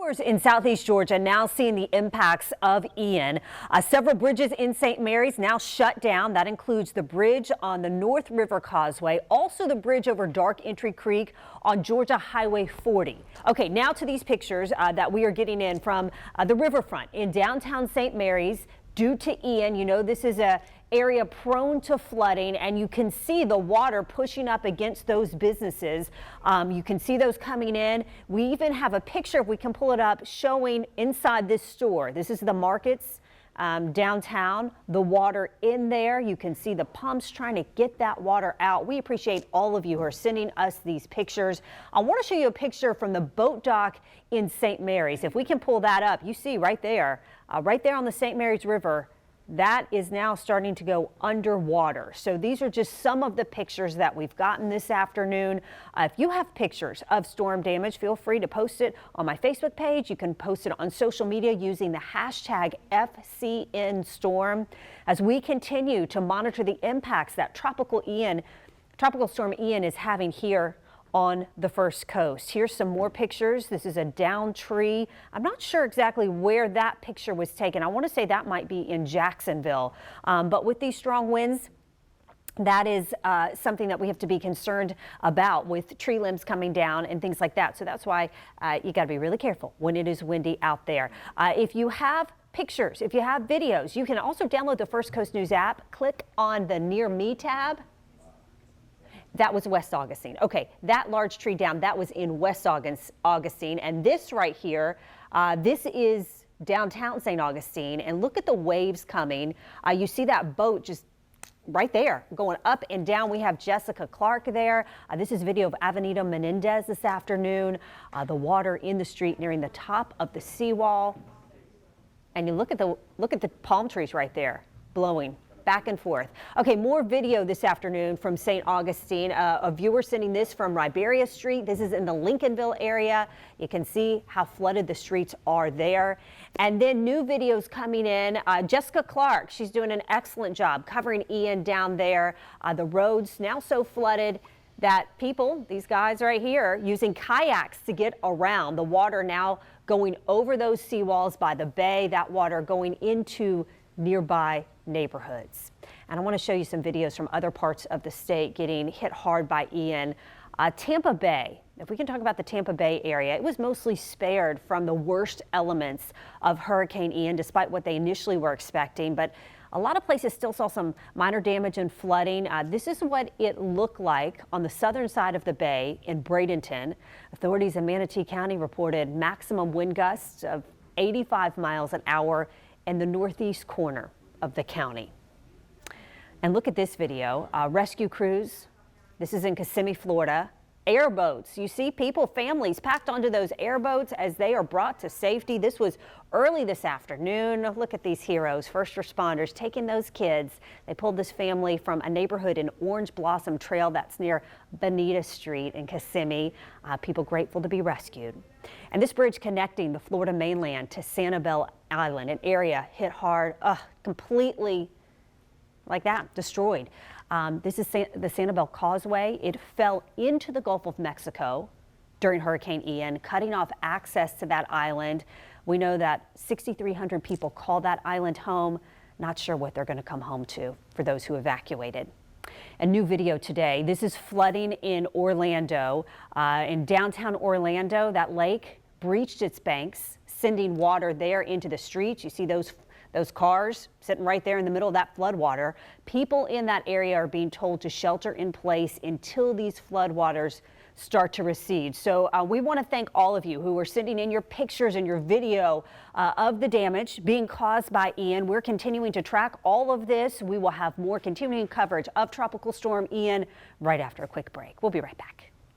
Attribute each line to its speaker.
Speaker 1: Viewers in southeast Georgia now seeing the impacts of Ian. Several bridges in St. Mary's now shut down. That includes the bridge on the North River Causeway, also the bridge over Dark Entry Creek on Georgia Highway 40. Okay, now to these pictures that we are getting in from the riverfront in downtown St. Mary's. Due to Ian, you know, this is a area prone to flooding, and you can see the water pushing up against those businesses. You can see those coming in. We even have a picture, if we can pull it up, showing inside this store. This is the markets downtown, the water in there. You can see the pumps trying to get that water out. We appreciate all of you who are sending us these pictures. I want to show you a picture from the boat dock in St. Mary's. If we can pull that up, you see right there on the St. Mary's River, that is now starting to go underwater. So these are just some of the pictures that we've gotten this afternoon. If you have pictures of storm damage, feel free to post it on my Facebook page. You can post it on social media using the hashtag FCNStorm. As we continue to monitor the impacts that Tropical Storm Ian is having here on the First Coast. Here's some more pictures. This is a downed tree. I'm not sure exactly where that picture was taken. I want to say that might be in Jacksonville. But with these strong winds, that is something that we have to be concerned about, with tree limbs coming down and things like that. So that's why you got to be really careful when it is windy out there. If you have pictures, if you have videos, you can also download the First Coast News app. Click on the Near Me tab. That was West Augustine. Okay, that large tree down, that was in West Augustine. And this right here, this is downtown St. Augustine. And look at the waves coming. You see that boat just right there going up and down. We have Jessica Clark there. This is video of Avenida Menendez this afternoon. The water in the street nearing the top of the seawall. And you look at the palm trees right there blowing back and forth. Okay, more video this afternoon from St. Augustine. A viewer sending this from Riberia Street. This is in the Lincolnville area. You can see how flooded the streets are there. And then new videos coming in. Jessica Clark, she's doing an excellent job covering Ian down there. The roads now so flooded that people, these guys right here, using kayaks to get around. The water now going over those seawalls by the bay, that water going into nearby neighborhoods. And I want to show you some videos from other parts of the state getting hit hard by Ian. Tampa Bay, if we can talk about the Tampa Bay area, it was mostly spared from the worst elements of Hurricane Ian, despite what they initially were expecting. But a lot of places still saw some minor damage and flooding. This is what it looked like on the southern side of the bay in Bradenton. Authorities in Manatee County reported maximum wind gusts of 85 miles an hour in the northeast corner of the county. And look at this video. Rescue crews. This is in Kissimmee, Florida. Airboats. You see people, families packed onto those airboats as they are brought to safety. This was early this afternoon. Look at these heroes, first responders taking those kids. They pulled this family from a neighborhood in Orange Blossom Trail that's near Bonita Street in Kissimmee. People grateful to be rescued. And this bridge connecting the Florida mainland to Sanibel Island, an area hit hard, completely like that, destroyed. This is the Sanibel Causeway. It fell into the Gulf of Mexico during Hurricane Ian, cutting off access to that island. We know that 6,300 people call that island home. Not sure what they're going to come home to for those who evacuated. A new video today. This is flooding in Orlando. In downtown Orlando, that lake breached its banks, sending water there into the streets. You see those cars sitting right there in the middle of that floodwater. People in that area are being told to shelter in place until these floodwaters start to recede. So we want to thank all of you who are sending in your pictures and your video of the damage being caused by Ian. We're continuing to track all of this. We will have more continuing coverage of Tropical Storm Ian right after a quick break. We'll be right back.